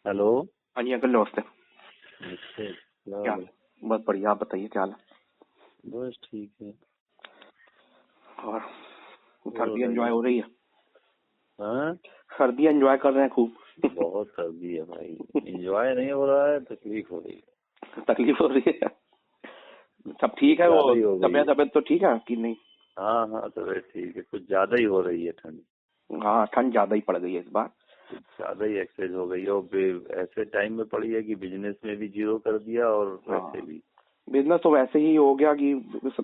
Hello. हाँ जी uncle नमस्ते। नमस्ते। क्या बस बढ़िया, आप बताइए क्या हाल है? बस ठीक है। और सर्दी एंजॉय हो रही है? हाँ, सर्दी एंजॉय कर रहे हैं खूब? बहुत सर्दी है भाई। एंजॉय नहीं हो रहा है, तकलीफ हो रही है। तकलीफ हो रही है? सब ठीक है? वो ज्यादा ही हो गई। तबीयत तो ठीक है कि नहीं? हाँ हाँ, तबीयत ठीक है। कुछ ज्यादा ही हो रही है ठंड। हाँ ठंड ज्यादा ही पड़ गई है इस बार। कुछ ज्यादा ही एक्सेस हो गई है और ऐसे टाइम में पड़ी है कि बिजनेस में भी जीरो कर दिया और वैसे हाँ भी। बिजनेस तो वैसे ही हो गया कि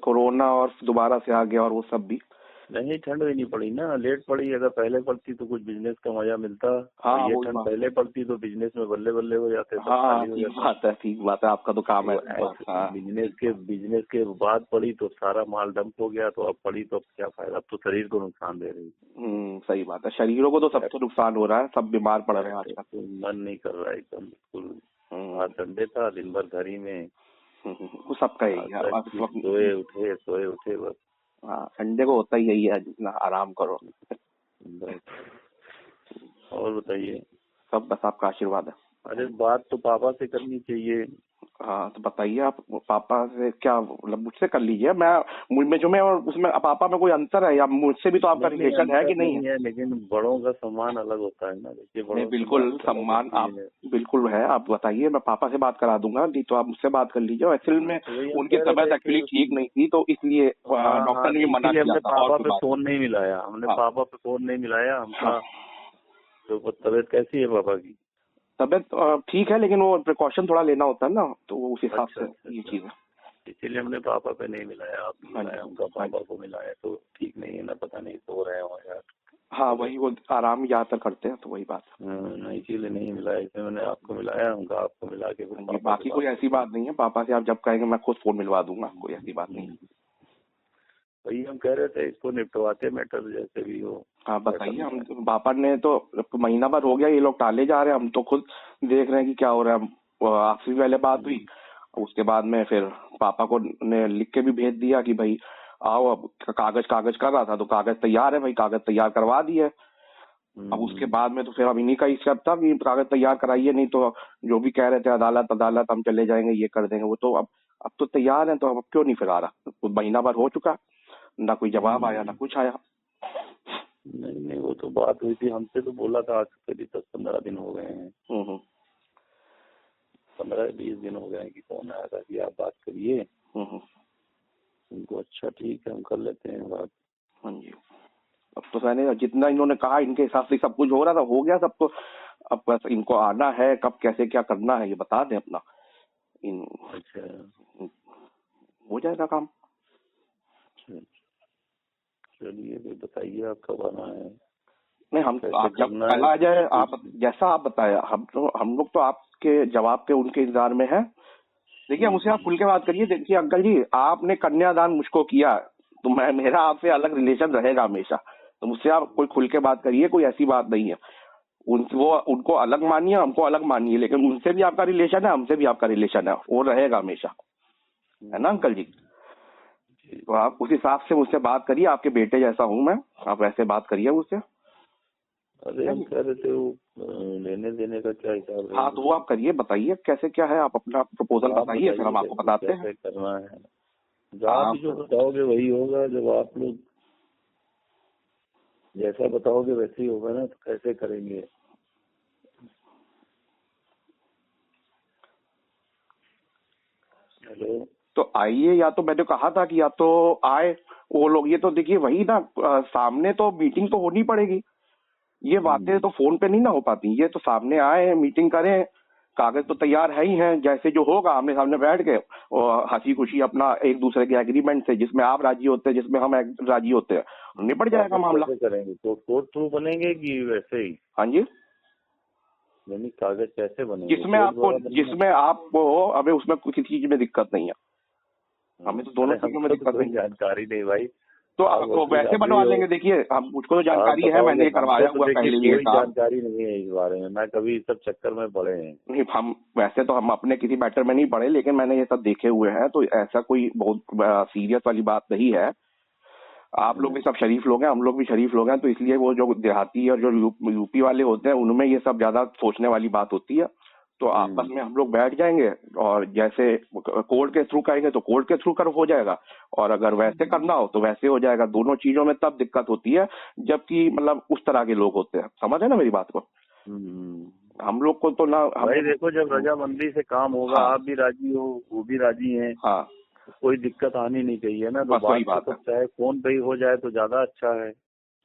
कोरोना और दोबारा से आ गया और वो सब भी। नहीं, ठंड भी नहीं पड़ी ना, लेट पड़ी। अगर पहले पड़ती तो कुछ बिजनेस का मजा मिलता। और हाँ ये वही ठंड बात। पहले पड़ती तो बिजनेस में बल्ले बल्ले हो जाते, सब हाँ खाली हो ठीक जाता। बात है, ठीक बात है, आपका तो काम है। तो ऐसे हाँ बिजनेस के बाद पड़ी तो सारा माल डंप हो गया, तो अब पड़ी तो अब क्या फायदा, अब तो शरीर को नुकसान दे रही। सही बात है, शरीरों को तो सबको नुकसान हो रहा है, सब बीमार पड़ रहे हैं आजकल। तो मन नहीं कर रहा है एकदम बिल्कुल। हम्म, आज संडे था, दिन भर घर ही में। वो सबका यही आज है तक अब इस वक्त। सोए उठे बस। हाँ संडे को होता ही यही है, जितना आराम करो। बस। और बताइए। सब बस आपका आशीर्वाद है। अरे बात तो पापा से करनी चाहिए। हाँ तो बताइए आप, पापा से क्या मतलब मुझसे कर लीजिए। मैं और उसमें पापा में कोई अंतर है या मुझसे भी तो आपका नहीं नहीं, रिलेशन है अंतर कि नहीं है? नहीं है, लेकिन बड़ों का सम्मान अलग होता है ना। देखिए, नहीं बड़ों से बात बिल्कुल अलग सम्मान होती आप है। बिल्कुल है, आप बताइए, मैं पापा से बात करा दूंगा, नहीं तो आप मुझसे बात कर लीजिए। एक्चुअल हाँ, में तो वही हम उनकी कह रहे तबीयत थे एक्चुअली कि ठीक नहीं थी, तो इसलिए हाँ डॉक्टर हाँ, ने तो भी मना इसीलिए किया हमने था, और पापा कोई पे बात फोन नहीं मिलाया। हमने नहीं। हाँ पापा पे फोन नहीं मिलाया। हम हाँ कहा तो तबीयत कैसी है पापा की? तबीयत ठीक है, लेकिन वो प्रिकॉशन थोड़ा लेना होता है ना, तो उस हिसाब अच्छा से अच्छा ये अच्छा। चीज है। इसीलिए हमने पापा पे नहीं मिलाया, आप हाँ जी मिलाया। उनका हाँ पापा जी। को मिलाया तो ठीक नहीं है ना, पता नहीं सो रहे हो यार। हाँ तबीयत। वही, वो आराम ही ज्यादातर करते हैं, तो वही बात है। नहीं, इसीलिए नहीं मिलाया। इसलिए मैंने आपको मिलाया। उनका आपको मिला के फिर हाँ जी, पापा से बाकी बात कोई ऐसी करूंगा। बात नहीं है, पापा से आप जब कहेंगे मैं खुद फोन मिलवा दूंगा, कोई ऐसी बात नहीं है। वही हम कह रहे थे, इसको निपटवाते मैटर जैसे भी हो। हाँ मैटर बताइए, में। हम पापा ने तो महीना भर हो गया, ये लोग टाले जा रहे हैं, हम तो खुद देख रहे हैं कि क्या हो रहा है। आपसे भी पहले बात हुई, उसके बाद में फिर पापा को ने लिख के भी भेज दिया कि भाई आओ। अब कागज कागज कर रहा था, तो कागज तैयार है भाई, कागज तैयार करवा दिए। अब उसके बाद में तो फिर अब इन्हीं का ही स्टेप था कि कागज तैयार कराइए, नहीं तो जो भी कह रहे थे अदालत अदालत हम चले जाएंगे, ये कर देंगे, वो तो अब तो तैयार है, तो अब क्यों नहीं फिर आ रहा? तो महीना भर हो चुका, ना कोई जवाब आया ना कुछ आया। नहीं नहीं, वो तो बात हुई थी हमसे, तो बोला था आज से भी 10-15 दिन हो गए हैं। हम्म। 15-20 दिन हो गए हैं कि फोन आया था कि आप बात करिए। हम्म। उनको अच्छा ठीक है, हम कर लेते हैं बात। हाँ जी। अब तो मैंने जितना इन्होंने कहा, इनके हिसाब से सब कुछ हो रहा था, हो गया सब तो। अब बस इनको आना है, कब कैसे क्या करना है ये बता दें अपना, इन अच्छा हो जाएगा काम। अच्छा, चलिए फिर बताइए आप कब आना है, नहीं हम कैसे आप जब करना कल है आ जाए, आप कुछ। जैसा आप बताए, हम लोग तो आपके जवाब के उनके इंतजार में हैं। देखिए मुझसे आप खुल के बात करिए। देखिए अंकल जी, आपने कन्यादान मुझको किया, तो मैं मेरा आपसे अलग रिलेशन रहेगा हमेशा, तो मुझसे आप कोई खुल के बात करिए, कोई ऐसी बात नहीं है। उनको अलग मानिए, हमको अलग मानिए, लेकिन उनसे भी आपका रिलेशन है, हमसे भी आपका रिलेशन है, वो रहेगा हमेशा, है ना अंकल जी? तो आप उस हिसाब से मुझसे बात करिए, आपके बेटे जैसा हूँ मैं, आप वैसे बात करिए मुझसे। अरे हम कह रहे थे वो लेने देने का क्या हिसाब हाँ तो रहेगा। वो आप करिए, बताइए कैसे क्या है, आप अपना प्रपोजल आप बताइए, फिर हम बताइए आपको कैसे बताते हैं। कैसे करना है। आप आप जो बताओगे वही होगा। जब आप लोग जैसा बताओगे वैसे ही होगा ना, तो कैसे करेंगे। हेलो। तो आइए, या तो मैंने कहा था कि या तो आए वो लोग, ये तो देखिए वही ना, सामने तो मीटिंग तो होनी पड़ेगी। ये बातें तो फोन पे नहीं ना हो पाती, ये तो सामने आए, मीटिंग करें, कागज तो तैयार है ही हैं, जैसे जो होगा आमने सामने बैठ के और हंसी खुशी अपना एक दूसरे के एग्रीमेंट से, जिसमें आप राजी होते हैं जिसमें हम राजी होते हैं, निपट जाएगा कागज मामला। कैसे करेंगे, तो कोर्ट थ्रू बनेंगे कि वैसे ही? हाँ जी। यानी कागज कैसे बनेंगे, कोर्ट द्वारा बनेंगे? जिसमें आपको हो, हमें उसमें किसी चीज में दिक्कत नहीं है, हमें तो दोनों अरे चीजों में हमको तो दिक्कत कोई नहीं है। जानकारी नहीं भाई। आप तो वकील वैसे आप भी बनवा हो। लेंगे, देखिए हम मुझको तो आप जानकारी है, मैंने बताओगे। ये हमको करवाया तो हुआ देखिए पहले ये कोई काम। जानकारी नहीं है इस बारे में। मैं कभी इस सब चक्कर में पड़े हैं। नहीं हम वैसे तो हम अपने किसी मैटर में नहीं पड़े, लेकिन मैंने ये सब देखे हुए हैं, तो ऐसा कोई बहुत सीरियस वाली बात नहीं है। आप लोग भी सब शरीफ लोग हैं, हम लोग भी शरीफ लोग हैं, तो इसलिए वो जो देहाती और जो यूपी वाले होते हैं उनमें ये सब ज्यादा सोचने वाली बात होती है। तो आपस में हम लोग बैठ जाएंगे और जैसे कोर्ट के थ्रू करेंगे तो कोर्ट के थ्रू कर हो जाएगा, और अगर वैसे करना हो तो वैसे हो जाएगा। दोनों चीजों में तब दिक्कत होती है जबकि मतलब उस तरह के लोग होते हैं। समझ है ना मेरी बात को? हम लोग को तो ना भाई देखो, जब रजामंदी से काम होगा, हाँ, आप भी राजी हो, वो भी राजी हैं, हाँ, कोई दिक्कत आनी नहीं चाहिए ना। तो बस वही बात बात तो है। चाहे फोन पे ही हो जाए तो ज्यादा अच्छा है।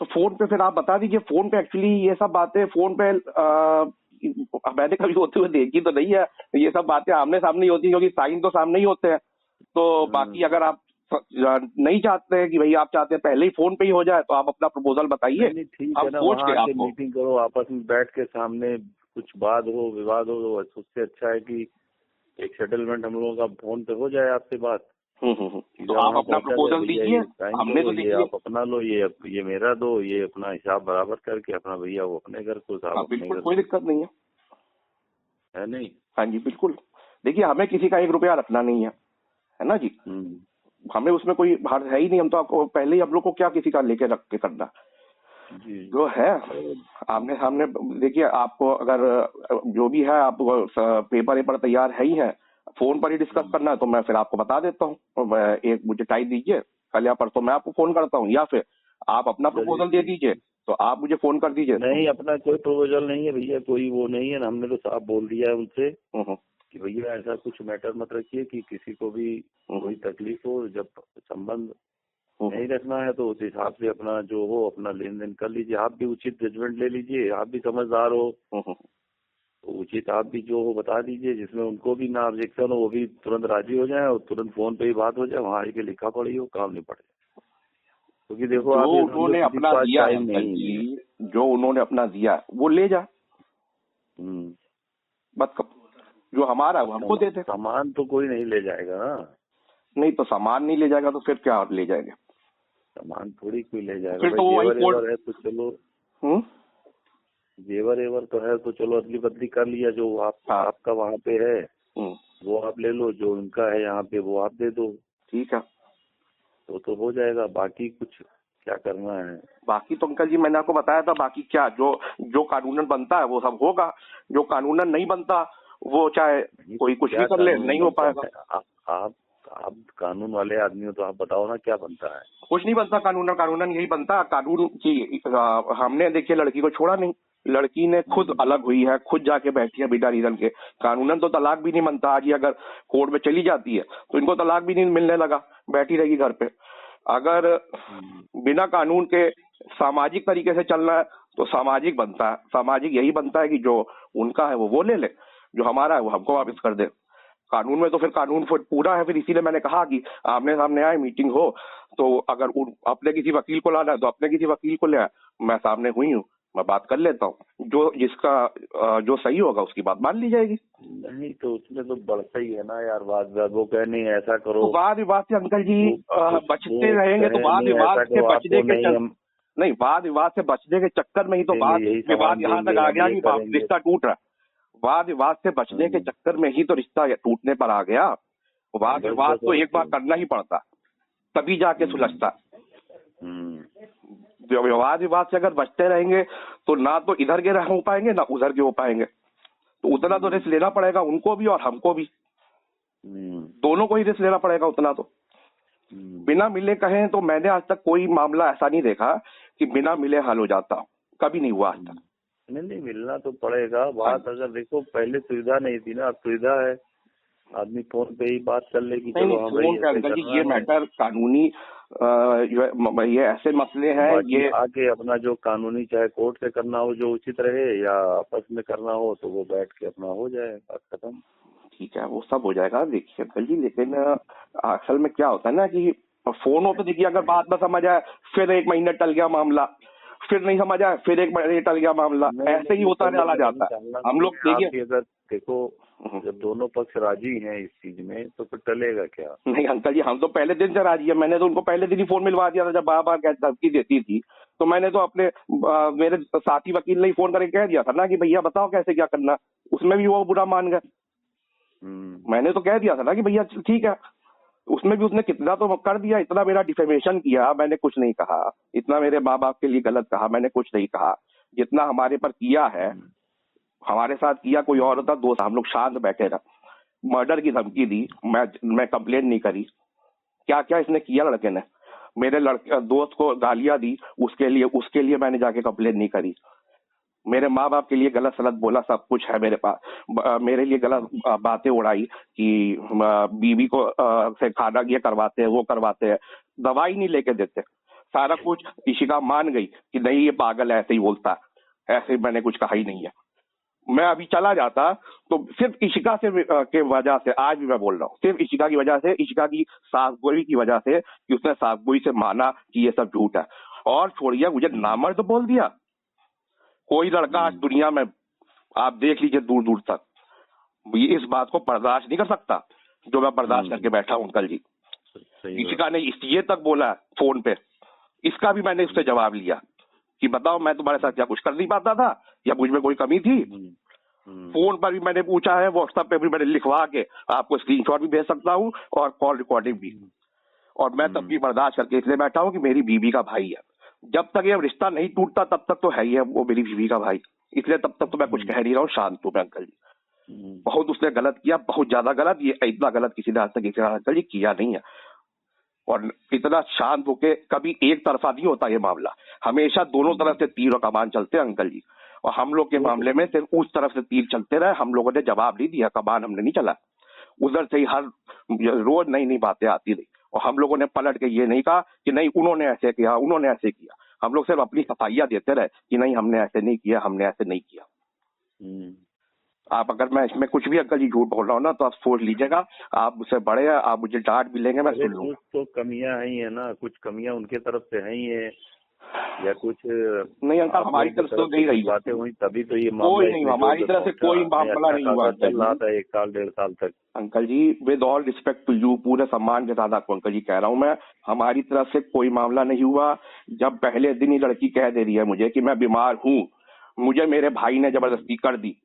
तो फोन पे फिर आप बता दीजिए। फोन पे एक्चुअली ये सब बातें फोन पे मैंने कभी होते हुए देखी तो नहीं है। ये सब बातें आमने सामने ही होती है, क्योंकि साइन तो सामने ही होते हैं। तो बाकी अगर आप नहीं चाहते हैं कि भाई आप चाहते हैं पहले ही फोन पे ही हो जाए, तो आप अपना प्रपोजल बताइए, नहीं ठीक हम है ना, सोच वहाँ के आके आपको। मीटिंग करो, आपस में बैठ के, सामने कुछ बात हो, विवाद हो, तो उससे अच्छा है कि एक सेटलमेंट हम लोगों का फोन पे हो जाए आपसे बात। तो आप अपना प्रपोजल दीजिए, साइन हमने करो, तो ये देखिए। आप अपना लो, ये मेरा दो, ये अपना हिसाब बराबर करके अपना भैया वो अपने घर को, साहब हाँ अपने बिल्कुल, घर कोई को, दिक्कत नहीं है। है नहीं? हाँ जी बिल्कुल। देखिए, हमें किसी का 1 रुपया रखना नहीं है ना जी। हमें उसमें कोई हार है ही नहीं। हम तो आपको पहले ही, हम लोग को क्या किसी का लेके रख के करना जी। जो है आमने सामने। देखिए, आपको अगर जो भी है, आप पेपर वेपर तैयार है ही है, फोन पर ही डिस्कस करना है तो मैं फिर आपको बता देता हूँ। एक मुझे टाइम दीजिए, कल या परसों मैं आपको फोन करता हूँ, या फिर आप अपना प्रपोजल दे दीजिए तो आप मुझे फोन कर दीजिए। नहीं, अपना कोई प्रपोजल नहीं है भैया, कोई वो नहीं है ना। हमने तो साफ बोल दिया है उनसे हम्म, कि भैया ऐसा कुछ मैटर मत रखिए कि किसी को भी कोई तकलीफ हो। जब संबंध नहीं रखना है तो उस हिसाब से अपना जो हो अपना लेन देन कर लीजिए। आप भी उचित जजमेंट ले लीजिए, आप भी समझदार हो, तो उचित आप भी जो हो बता दीजिए, जिसमें उनको भी ना ऑब्जेक्शन हो, वो भी तुरंत राजी हो जाए और तुरंत फोन पे ही बात हो जाए, वहाँ आके लिखा पड़ी हो, काम नहीं पड़े। क्योंकि देखो, जो आप ये समझो उन्होंने किसी के अपना पास दिया है टाइम अंकल नहीं है। जी, जो उन्होंने अपना दिया है, वो ले जा। बस जो हमारा है वो हमको दे दे। सामान तो कोई नहीं ले जाएगा ना। नहीं तो सामान नहीं ले जाएगा तो फिर क्या ले जाएंगे? सामान थोड़ी कोई ले जाएगा फिर भाई। तो वो वही जेवर कोर्ट। एवर है तो चलो, जेवर एवर तो है तो चलो अदली बदली कर लिया। जो हाँ, आपका वहाँ पे है वो आप ले लो, जो उनका है यहाँ पे वो आप दे दो, ठीक है। तो हो जाएगा। बाकी कुछ क्या करना है? बाकी तो अंकल जी मैंने आपको बताया था। बाकी क्या, जो जो कानूनन बनता है वो सब होगा, जो कानूनन नहीं बनता वो चाहे कोई कुछ भी क्या कर ले, कानून नहीं हो बनता पाएगा। है? आप कानून वाले आदमी हो तो आप बताओ ना क्या बनता है। कुछ नहीं बनता कानूनन। कानूनन यही बनता है कानून की। हमने देखिए लड़की को छोड़ा नहीं, लड़की ने खुद अलग हुई है, खुद जाके बैठी है बिना रीजन के। कानूनन तो तलाक भी नहीं बनता। आज ये अगर कोर्ट में चली जाती है तो इनको तलाक भी नहीं मिलने लगा, बैठी रहेगी घर पे। अगर बिना कानून के सामाजिक तरीके से चलना है तो सामाजिक बनता है। सामाजिक यही बनता है कि जो उनका है वो ले ले, जो हमारा है वो हमको वापस कर दे। कानून में तो फिर कानून फिर पूरा है। फिर इसीलिए मैंने कहा कि आमने सामने आए, मीटिंग हो, तो अगर अपने किसी वकील को लाना है तो अपने किसी वकील को ले आए। मैं सामने हुई हूँ, मैं बात कर लेता हूँ, जो जिसका जो सही होगा उसकी बात मान ली जाएगी। नहीं तो उसमें तो बढ़ता ही है ना यार वाद विवाद। वो कह नहीं ऐसा करो, तो वाद विवाद से अंकल जी बचते रहेंगे तो वाद नहीं विवाद ऐसा से करो, बचने आपको के नहीं हम नहीं, वाद विवाद से बचने के चक्कर में ही तो वाद यही विवाद सामान यहाँ तक देंगे, आ हम गया ये कि करेंगे। रिश्ता टूट रहा है। वाद विवाद से बचने के चक्कर में ही तो रिश्ता टूटने पर आ गया। वाद विवाद तो एक बार करना ही पड़ता, तभी जाके सुलझता। वाद विवाद से अगर बचते रहेंगे तो ना तो इधर के हो पाएंगे ना उधर के हो पाएंगे। तो उतना तो रिस्क लेना पड़ेगा उनको भी और हमको भी, दोनों को ही रिस्क लेना पड़ेगा उतना तो। बिना मिले कहें तो मैंने आज तक कोई मामला ऐसा नहीं देखा कि बिना मिले हल हो जाता, कभी नहीं हुआ आज तक। नहीं मिलना तो पड़ेगा। बात अगर देखो पहले सुविधा नहीं थी ना, अब सुविधा है, आदमी फोन पे ही बात कर ले कि चलो हाँ फोन पे भाई अंकल जी ये मैटर कानूनी ये ऐसे मसले हैं, ये आके अपना जो कानूनी चाहे कोर्ट से करना हो जो उचित रहे या आपस में करना हो तो वो बैठ के अपना हो जाए, बात खत्म। ठीक है, वो सब हो जाएगा। देखिए अंकल जी, लेकिन असल में क्या होता है ना कि फोनों पे देखिए अगर बात ना समझ आए फिर 1 महीने टल गया मामला, फिर नहीं समझ आए फिर 1 महीने टल गया मामला, ऐसे ही होता चला जाता है। हम लोग देखिए, अगर देखो जब दोनों पक्ष राजी हैं इस चीज में तो फिर टलेगा क्या? नहीं अंकल जी, हम तो पहले दिन से राजी है। मैंने तो उनको पहले दिन ही फोन मिलवा दिया था जब बार बार धमकी देती थी। तो मैंने तो अपने मेरे साथी वकील ने ही फोन करके कह दिया था ना कि भैया बताओ कैसे क्या करना। उसमें भी वो बुरा मान गए। मैंने तो कह दिया था ना कि भैया ठीक है, उसमें भी उसने कितना तो कर दिया, इतना मेरा डिफेमेशन किया, मैंने कुछ नहीं कहा। इतना मेरे माँ बाप के लिए गलत कहा, मैंने कुछ नहीं कहा। जितना हमारे पर किया है, हमारे साथ किया कोई और होता, दोस्त हम लोग शांत बैठे रहे। मर्डर की धमकी दी, मैं कंप्लेंट नहीं करी। क्या क्या इसने किया लड़के ने, मेरे लड़के दोस्त को गालियां दी, उसके लिए मैंने जाके कंप्लेंट नहीं करी। मेरे माँ बाप के लिए गलत सलत बोला, सब कुछ है मेरे पास। मेरे लिए गलत बातें उड़ाई कि बीवी को से खाना ये करवाते हैं, वो करवाते हैं, दवाई नहीं लेके देते, सारा कुछ। इशिका मान गई कि नहीं ये पागल है, ऐसे ही बोलता है, ऐसे मैंने कुछ कहा ही नहीं है। मैं अभी चला जाता तो सिर्फ इशिका से के वजह से, आज भी मैं बोल रहा हूँ, सिर्फ इशिका की वजह से, इशिका की सासगोई की वजह से, कि उसने सासगोई से माना कि ये सब झूठ है। और छोड़िए, मुझे नामर्द तो बोल दिया। कोई लड़का आज दुनिया में आप देख लीजिए दूर दूर तक, ये इस बात को बर्दाश्त नहीं कर सकता जो मैं बर्दाश्त करके बैठा हूँ अंकल जी। इशिका ने ये तक बोला फोन पे, इसका भी मैंने उससे जवाब लिया कि बताओ मैं तुम्हारे साथ क्या कुछ कर नहीं पाता था, या मुझ में कोई कमी थी। फोन पर भी मैंने पूछा है, व्हाट्सएप पे भी मैंने लिखवा के आपको स्क्रीनशॉट भी भेज सकता हूँ और कॉल रिकॉर्डिंग भी। और मैं तब भी बर्दाश्त करके इसलिए बैठा हूँ कि मेरी बीवी का भाई है। जब तक ये रिश्ता नहीं टूटता तब तक तो है ही है वो मेरी बीवी का भाई, इसलिए तब तक तो मैं कुछ कह नहीं रहा हूँ, शांत हूँ मैं अंकल जी। बहुत उसने गलत किया, बहुत ज्यादा गलत, ये इतना गलत किसी ने आज तक अंकल जी किया नहीं है। और इतना शांत होके, कभी एक तरफा नहीं होता ये मामला, हमेशा दोनों तरफ से तीर और कमान चलते हैं अंकल जी। और हम लोग के मामले में सिर्फ उस तरफ से तीर चलते रहे, हम लोगों ने जवाब नहीं दिया, कमान हमने नहीं चला। उधर से ही हर रोज नई नई बातें आती रही, और हम लोगों ने पलट के ये नहीं कहा कि नहीं उन्होंने ऐसे किया, उन्होंने ऐसे किया। हम लोग सिर्फ अपनी सफाइयां देते रहे कि नहीं हमने ऐसे नहीं किया, हमने ऐसे नहीं किया। आप अगर मैं इसमें कुछ भी अंकल जी झूठ बोल रहा हूँ ना, तो आप सोच लीजिएगा, आप मुझसे बड़े हैं, आप मुझे डांट भी लेंगे, मैं सुन लूंगा। कुछ तो कमियां है ही है ना, कुछ कमियां उनके तरफ से है ही है, या कुछ नहीं अंकल, हमारी तरफ से तो नहीं रही बातें हुई, तभी तो ये कोई नहीं, हमारी तरफ से कोई मामला नहीं हुआ। चल रहा था 1 साल 1.5 साल तक uncle ji. With all respect to you, पूरे सम्मान के साथ आपको अंकल जी कह रहा हूँ मैं, हमारी तरफ से कोई मामला नहीं हुआ। जब पहले दिन ही लड़की कह दे रही है मुझे कि मैं बीमार हूँ, मुझे मेरे भाई ने जबरदस्ती कर दी,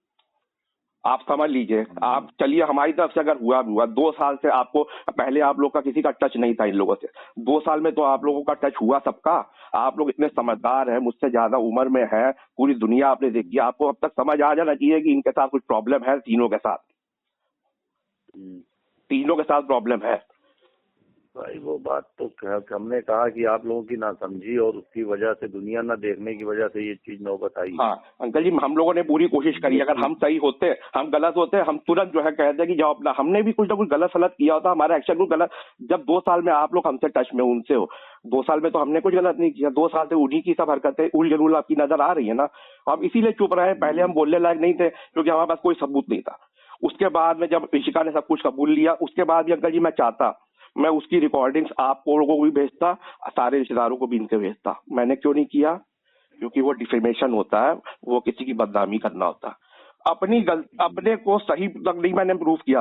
आप समझ लीजिए। आप चलिए, हमारी तरफ से अगर हुआ भी हुआ, 2 साल से आपको, पहले आप लोग का किसी का टच नहीं था इन लोगों से, 2 साल में तो आप लोगों का टच हुआ सबका। आप लोग इतने समझदार हैं, मुझसे ज्यादा उम्र में है, पूरी दुनिया आपने देखी, आपको अब तक समझ आ जाना चाहिए कि इनके साथ कुछ प्रॉब्लम है, तीनों के साथ प्रॉब्लम है। भाई वो बात तो हमने कहा कि आप लोगों की ना समझी और उसकी वजह से, दुनिया ना देखने की वजह से ये चीज नौबत आई। हाँ अंकल जी, हम लोगों ने पूरी कोशिश करी, अगर हम सही होते, हम गलत होते, हम तुरंत जो है कहते कि जाओ अपना, हमने भी कुछ ना कुछ गलत सलत किया होता, हमारा एक्शन कुछ गलत। जब 2 साल में आप लोग हमसे टच में उनसे हो, 2 साल में तो हमने कुछ गलत नहीं किया, 2 साल से उन्हीं की सब हरकतें उलझुल आपकी नजर आ रही है ना। हम इसीलिए चुप रहे, पहले हम बोलने लायक नहीं थे क्योंकि हमारे पास कोई सबूत नहीं था। उसके बाद में जब इशिका ने सब कुछ कबूल लिया, उसके बाद भी अंकल जी मैं चाहता, मैं उसकी रिकॉर्डिंग्स आप लोगों को भी भेजता, सारे रिश्तेदारों को भी इनके भेजता। मैंने क्यों नहीं किया? क्योंकि वो डिफेमेशन होता है, वो किसी की बदनामी करना होता है। अपने को सही तक नहीं मैंने प्रूफ किया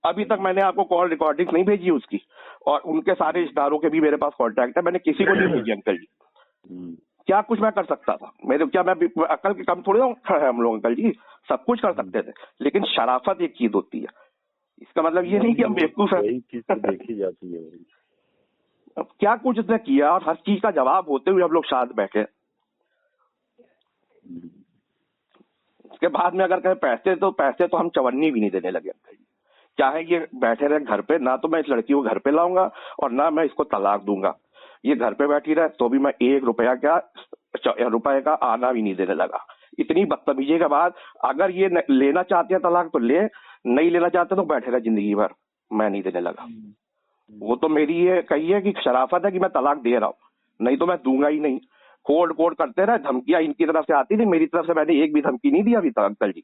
अभी तक मैंने आपको कॉल रिकॉर्डिंग नहीं भेजी उसकी, और उनके सारे रिश्तेदारों के भी मेरे पास कॉन्टैक्ट है, मैंने किसी को नहीं भेजी अंकल जी। क्या कुछ मैं कर सकता था? क्या मैं अकल के कम थोड़े है हम लोग अंकल जी, सब कुछ कर सकते थे, लेकिन शराफत एक चीज होती है। इसका मतलब ये नहीं कि हम बेवकूफ हैं। यही चीज तो देखी जाती है भाई। अब क्या कुछ उसने किया, और हर चीज का जवाब होते हुए हम लोग साथ बैठे। उसके बाद में अगर कहें पैसे, तो पैसे तो हम चवन्नी भी नहीं देने लगे अंकल जी। चाहे ये बैठे रहे घर पे, ना तो मैं इस लड़की को घर पे लाऊंगा और ना मैं इसको तलाक दूंगा। ये घर पे बैठी रहे तो भी मैं 1 रुपए का आना भी नहीं देने लगा। इतनी बदतमीजी के बाद अगर ये लेना चाहते हैं तलाक तो ले, नहीं लेना चाहते तो बैठे रहे जिंदगी भर, मैं नहीं देने लगा। वो तो मेरी ये कही है कि शराफत है कि मैं तलाक दे रहा हूँ, नहीं तो मैं दूंगा ही नहीं। कोड करते रहे, धमकियां इनकी तरफ से आती थी, मेरी तरफ से मैंने एक भी धमकी नहीं दी अभी तक अंकल जी।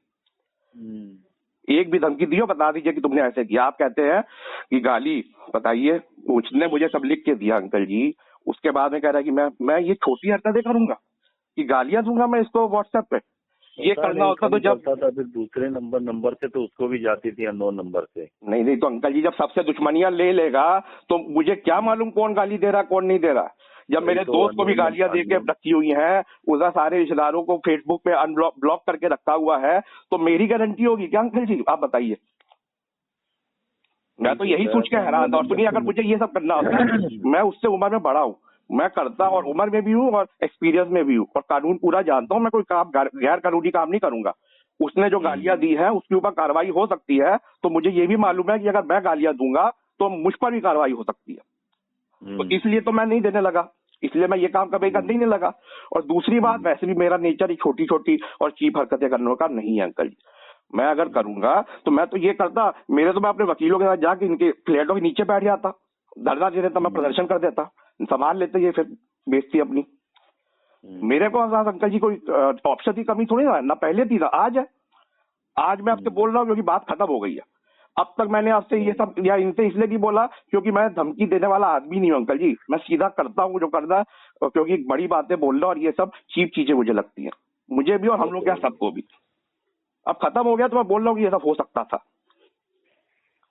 एक भी धमकी दी हो बता दीजिए कि तुमने ऐसे किया। आप कहते हैं कि गाली, बताइए, उसने मुझे सब लिख के दिया अंकल जी। उसके बाद में कह रहा है कि मैं ये छोटी हरकतें करूंगा कि गालियां दूंगा मैं इसको व्हाट्सएप पे। ये करना होता तो जब था फिर दूसरे नंबर से तो उसको भी जाती थी अननोन नंबर से। नहीं तो अंकल जी, जब सबसे दुश्मनियां ले लेगा तो मुझे क्या मालूम कौन गाली दे रहा कौन नहीं दे रहा। जब मेरे दोस्त को भी गालियां दे के रखी हुई है, उधर सारे रिश्तेदारों को फेसबुक पे ब्लॉक करके रखा हुआ है, तो मेरी गारंटी होगी क्या अंकल जी? आप बताइए। मैं तो यही सोच के हैरान था। और सुनिए, अगर मुझे ये सब करना होता, मैं उससे उम्र में बड़ा हूँ, मैं करता और उम्र में भी हूँ और एक्सपीरियंस में भी हूँ और कानून पूरा जानता हूँ। मैं कोई काम गैर कानूनी काम नहीं करूंगा। उसने जो गालियां दी है उसके ऊपर कार्रवाई हो सकती है, तो मुझे ये भी मालूम है कि अगर मैं गालियां दूंगा तो मुझ पर भी कार्रवाई हो सकती है। तो इसलिए तो मैं नहीं देने लगा, इसलिए मैं ये काम कभी करने ही नहीं लगा। और दूसरी बात, वैसे भी मेरा नेचर ही छोटी छोटी और चीप हरकतें करने का नहीं है अंकल जी। मैं अगर करूंगा तो मैं तो ये करता, तो मैं अपने वकीलों के साथ जाके इनके फ्लैटों के नीचे बैठ जाता, धरना दे देता, मैं प्रदर्शन कर देता, संभाल लेते ये फिर बेइज्जती अपनी। मेरे को अंकल जी कोई ऑप्शन की कमी थोड़ी ना पहले थी ना आज है। आज मैं आपसे बोल रहा हूँ क्योंकि बात खत्म हो गई है। अब तक मैंने आपसे ये सब या इनसे इसलिए नहीं बोला क्योंकि मैं धमकी देने वाला आदमी नहीं हूँ अंकल जी। मैं सीधा करता हूँ जो करना है, क्योंकि बड़ी बातें बोलना और ये सब चीप चीजें मुझे लगती है, मुझे भी और हम लोग क्या सबको भी। अब खत्म हो गया तो मैं बोल रहा हूँ कि ये सब हो सकता था।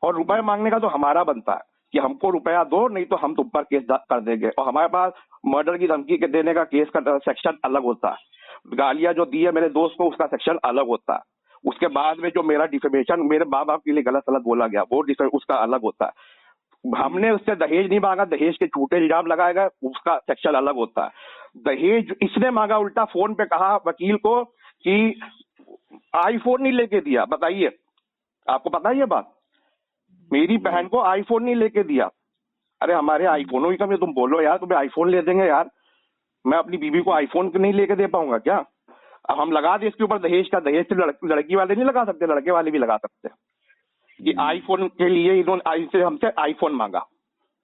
और रुपए मांगने का तो हमारा बनता है कि हमको रुपया दो, नहीं तो हम तुम पर केस कर देंगे। और हमारे पास मर्डर की धमकी के देने का केस का सेक्शन अलग होता है, गालियां जो दी है मेरे दोस्त को उसका सेक्शन अलग होता है। उसके बाद में जो मेरा डिफेमेशन मेरे माँ बाप के लिए गलत सलत बोला गया वो उसका अलग होता है। हमने उससे दहेज नहीं मांगा, दहेज के झूठे इल्जाम लगाए गए, उसका सेक्शन अलग होता है। दहेज इसने मांगा, उल्टा फोन पे कहा वकील को कि आईफोन नहीं लेके दिया। बताइए, आपको पता है ये बात? मेरी बहन को आईफोन नहीं लेके दिया। अरे हमारे आईफोनों की कमी, तुम बोलो यार तुम्हें आईफोन ले देंगे यार, मैं अपनी बीवी को आईफोन नहीं लेके दे पाऊंगा क्या? अब हम लगा दे इसके ऊपर दहेज का, दहेज से लड़की वाले नहीं लगा सकते, लड़के वाले भी लगा सकते हैं कि आईफोन के लिए इन्होंने हमसे आईफोन मांगा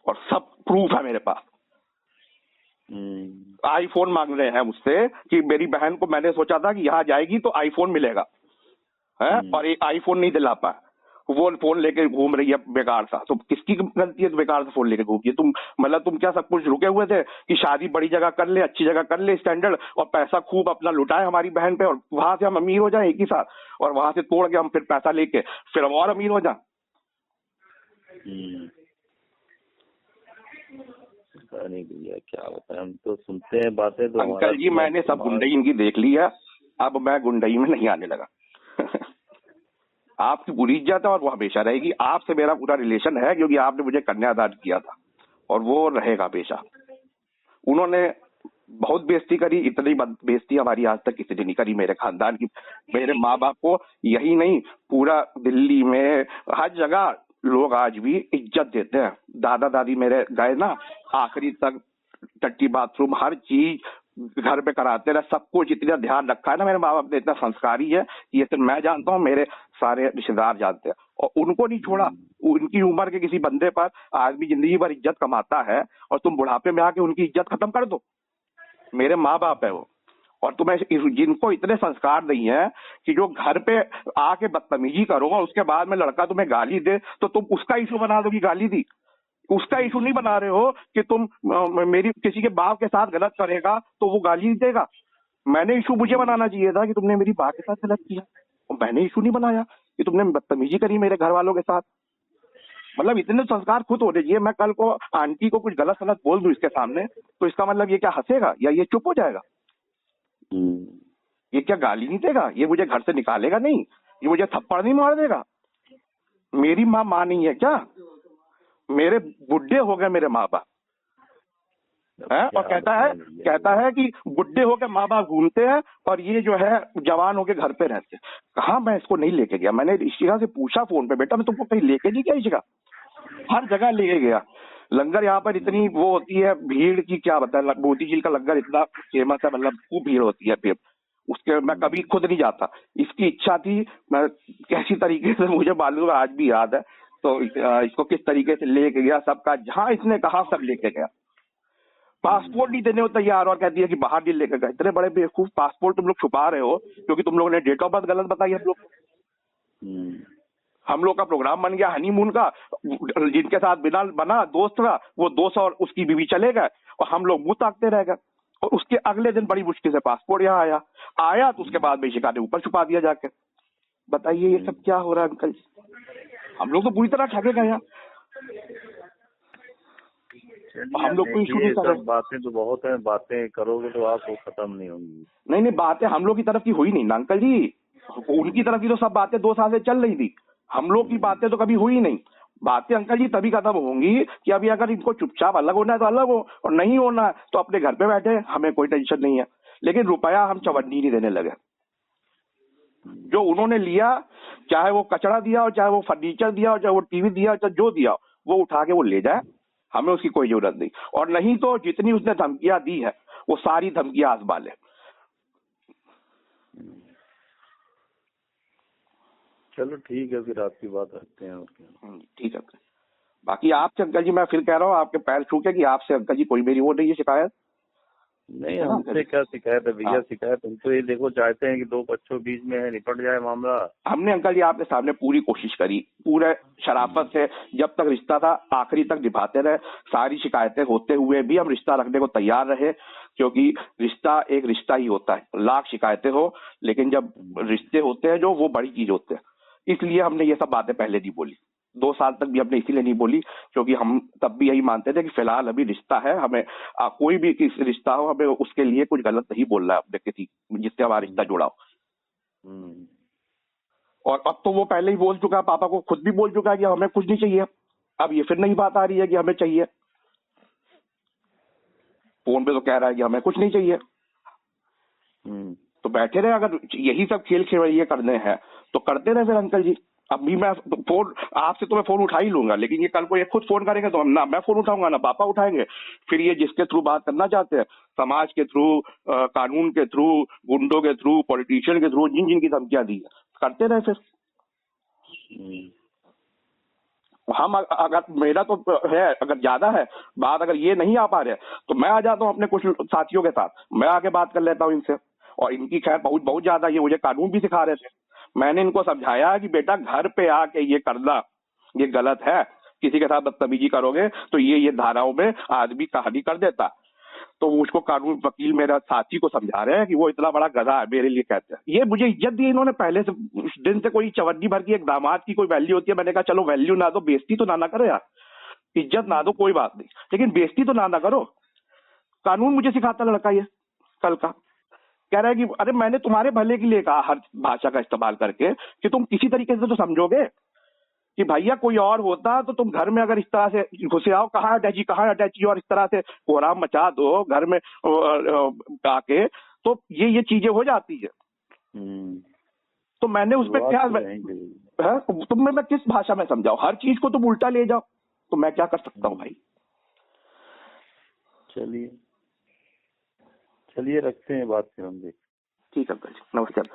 और सब प्रूफ है मेरे पास। आईफोन मांग रहे हैं मुझसे कि मेरी बहन को मैंने सोचा था कि यहाँ जाएगी तो आईफोन मिलेगा है, और एक आईफोन नहीं दिला पाया, वो फोन लेके घूम रही है बेकार सा। तो किसकी गलती है? तो बेकार सा फोन लेके घूमती है तुम। मतलब तुम क्या सब कुछ रुके हुए थे कि शादी बड़ी जगह कर ले, अच्छी जगह कर ले स्टैंडर्ड, और पैसा खूब अपना लुटाए हमारी बहन पे, और वहां से हम अमीर हो जाए एक ही साथ, और वहां से तोड़ के हम फिर पैसा लेके फिर हम और अमीर हो जाए। नहीं भैया क्या बताएं, हम तो सुनते हैं बातें तो अंकल जी मैंने सब गुंडई इनकी देख ली है, अब मैं गुंडई में नहीं आने लगा। आपकी पूरी इज्जत है और वो हमेशा रहेगी। आपसे मेरा पूरा रिलेशन है क्योंकि आपने मुझे कन्यादान किया था और वो रहेगा हमेशा। उन्होंने बहुत बेइज्जती करी, इतनी बेइज्जती हमारी आज तक किसी ने नहीं करी मेरे खानदान की। मेरे माँ बाप को यही नहीं, पूरा दिल्ली में हर जगह लोग आज भी इज्जत देते हैं। दादा दादी मेरे गए ना आखिरी तक, टट्टी बाथरूम हर चीज घर पे कराते रहे, सब कुछ इतना ध्यान रखा है ना मेरे माँ बाप ने, इतना संस्कारी है ये सिर्फ मैं जानता हूँ, मेरे सारे रिश्तेदार जानते हैं। और उनको नहीं छोड़ा। उनकी उम्र के किसी बंदे पर आदमी जिंदगी भर इज्जत कमाता है और तुम बुढ़ापे में आके उनकी इज्जत खत्म कर दो। मेरे माँ बाप है वो, और तुम्हें जिनको इतने संस्कार नहीं है कि जो घर पे आके बदतमीजी करो और उसके बाद में लड़का तुम्हें गाली दे तो तुम उसका इशू बना दो कि गाली दी। उसका इशू नहीं बना रहे हो कि तुम मेरी किसी के बाप के साथ गलत करेगा तो वो गाली देगा। मैंने इशू मुझे बनाना चाहिए था कि तुमने मेरी बाप के साथ गलत किया, और मैंने इशू नहीं बनाया कि तुमने बदतमीजी करी मेरे घर वालों के साथ। मतलब इतने संस्कार खुद होने चाहिए। मैं कल को आंटी को कुछ गलत सलत बोल दूं इसके सामने तो इसका मतलब ये क्या हंसेगा या ये चुप हो जाएगा? ये क्या गाली नहीं देगा? ये मुझे घर से निकालेगा नहीं? ये मुझे थप्पड़ नहीं मार देगा? मेरी माँ नहीं है क्या? मेरे बुढ़े हो गए मेरे माँ बाप है, और कहता है कि बुढ़े होकर माँ बाप घूमते हैं और ये जो है जवान होके घर पे रहते हैं। कहा मैं इसको नहीं लेके गया। मैंने ऋषिका से पूछा फोन पे, बेटा मैं तुमको कहीं लेके नहीं गया ऋषिका? हर जगह लेके गया। लंगर यहाँ पर इतनी वो होती है भीड़ की क्या बताए, मोदी जी का लंगर इतना फेमस है, मतलब खूब भीड़ होती है। फिर उसके मैं कभी खुद नहीं जाता, इसकी इच्छा थी, मैं कैसी तरीके से मुझे मालूम है, आज भी याद है। तो इसको किस तरीके से लेके गया, सबका जहां इसने कहा सब लेके गया। पासपोर्ट नहीं देने को तैयार और कहती है कि बाहर नहीं लेकर गए। इतने बड़े बेवकूफ, पासपोर्ट तुम लोग छुपा रहे हो क्योंकि तुम लोगों ने डेट ऑफ बर्थ गलत बताई हम लोग। हम लोग का प्रोग्राम बन गया हनीमून का, जिनके साथ बिना बना दोस्त था वो दोस्त और उसकी बीवी चले गए और हम लोग मुंह ताकते रह गए। और उसके अगले दिन बड़ी मुश्किल से पासपोर्ट यहाँ आया तो उसके बाद बेशिका ने ऊपर छुपा दिया जाके। बताइए ये सब क्या हो रहा है अंकल? हम लोग तो पूरी तरह ठगे गए हैं। हम लोग को इशू नहीं कर रहे। बातें तो बहुत हैं, बातें करोगे तो आपको खत्म नहीं होंगी। नहीं बातें हम लोग की तरफ की हुई नहीं ना अंकल जी, उनकी तरफ की तो सब बातें 2 साल से चल रही थी, हम लोग की बातें तो कभी हुई नहीं। बातें अंकल जी तभी खत्म होंगी कि अभी अगर इनको चुपचाप अलग होना है तो अलग हो, और नहीं होना है तो अपने घर पे बैठे, हमें कोई टेंशन नहीं है। लेकिन रुपया हम चवन्नी नहीं देने लगे। जो उन्होंने लिया, चाहे वो कचरा दिया और चाहे वो फर्नीचर दिया और चाहे वो टीवी दिया, चाहे जो दिया, वो उठा के वो ले जाए, हमें उसकी कोई जरूरत नहीं। और नहीं तो जितनी उसने धमकियां दी है वो सारी धमकियां आजमा ले। चलो ठीक है, फिर आपकी बात रखते हैं और क्या। ठीक है। बाकी आपसे अंकल जी मैं फिर कह रहा हूँ, आपके पैर छू के कि आपसे अंकल जी कोई मेरी वो नहीं है शिकायत। नहीं, हमसे क्या शिकायत है भैया, हाँ। शिकायत हम तो ये देखो चाहते हैं कि दो बच्चों बीच में है, निपट जाए मामला। हमने अंकल जी आपके सामने पूरी कोशिश करी, पूरे शराफत से, जब तक रिश्ता था आखिरी तक निभाते रहे। सारी शिकायतें होते हुए भी हम रिश्ता रखने को तैयार रहे, क्योंकि रिश्ता एक रिश्ता ही होता है, लाख शिकायतें हो, लेकिन जब रिश्ते होते हैं जो, वो बड़ी चीज होते हैं। इसलिए हमने ये सब बातें पहले नहीं बोली, 2 साल तक भी हमने इसीलिए नहीं बोली, क्योंकि हम तब भी यही मानते थे कि फिलहाल अभी रिश्ता है, हमें कोई भी रिश्ता हो, हमें उसके लिए कुछ गलत नहीं बोलना है अपने किसी जिससे हमारा रिश्ता जुड़ा हो। और अब तो वो पहले ही बोल चुका है, पापा को खुद भी बोल चुका है कि हमें कुछ नहीं चाहिए। अब ये फिर नई बात आ रही है कि हमें चाहिए। फोन पे तो कह रहा है कि हमें कुछ नहीं चाहिए। तो बैठे रहे, अगर यही सब खेल खेल करने हैं तो करते रहे फिर अंकल जी। अब भी मैं फोन आपसे तो मैं फोन उठा ही लूंगा, लेकिन ये कल को ये खुद फोन करेंगे तो ना मैं फोन उठाऊंगा ना पापा उठाएंगे। फिर ये जिसके थ्रू बात करना चाहते हैं, समाज के थ्रू, कानून के थ्रू, गुंडों के थ्रू, पॉलिटिशियन के थ्रू, जिन जिन की धमकियां दी है, करते रहे फिर। हम अगर मेरा तो है, अगर ज्यादा है बात, अगर ये नहीं आ पा रहे तो मैं आ जाता हूँ अपने कुछ साथियों के साथ, मैं आके बात कर लेता हूँ इनसे। और इनकी खैर बहुत बहुत ज्यादा, ये मुझे कानून भी सिखा रहे थे। मैंने इनको समझाया कि बेटा घर पे आके ये करना ये गलत है, किसी के साथ बदतमीजी करोगे तो ये धाराओं में आदमी कहानी कर देता। तो उसको कानून वकील मेरा साथी को समझा रहे हैं कि वो इतना बड़ा गधा है मेरे लिए, कहते हैं। ये मुझे इज्जत दी इन्होंने पहले से, उस दिन से। कोई चवन्नी भर की एक दामाद की कोई वैल्यू होती है, मैंने कहा चलो वैल्यू ना दो, बेइज्जती तो ना करो यार, इज्जत ना दो कोई बात नहीं, लेकिन बेइज्जती तो ना करो। कानून मुझे सिखाता लड़का ये कल का, कह रहा है कि अरे मैंने तुम्हारे भले के लिए कहा हर भाषा का इस्तेमाल करके, कि तुम किसी तरीके से तो समझोगे कि भैया कोई और होता तो तुम घर में अगर इस तरह से घुसे आओ, कहाँ अटैची और इस तरह से कोहराम मचा दो घर में आके, तो ये चीजें हो जाती है। तो मैंने उसमें क्या है, तुम्हें मैं किस भाषा में समझाऊं, हर चीज को तुम उल्टा ले जाओ, तो मैं क्या कर सकता हूँ भाई। चलिए रखते हैं बात, फिर हम देख। ठीक है, नमस्कार।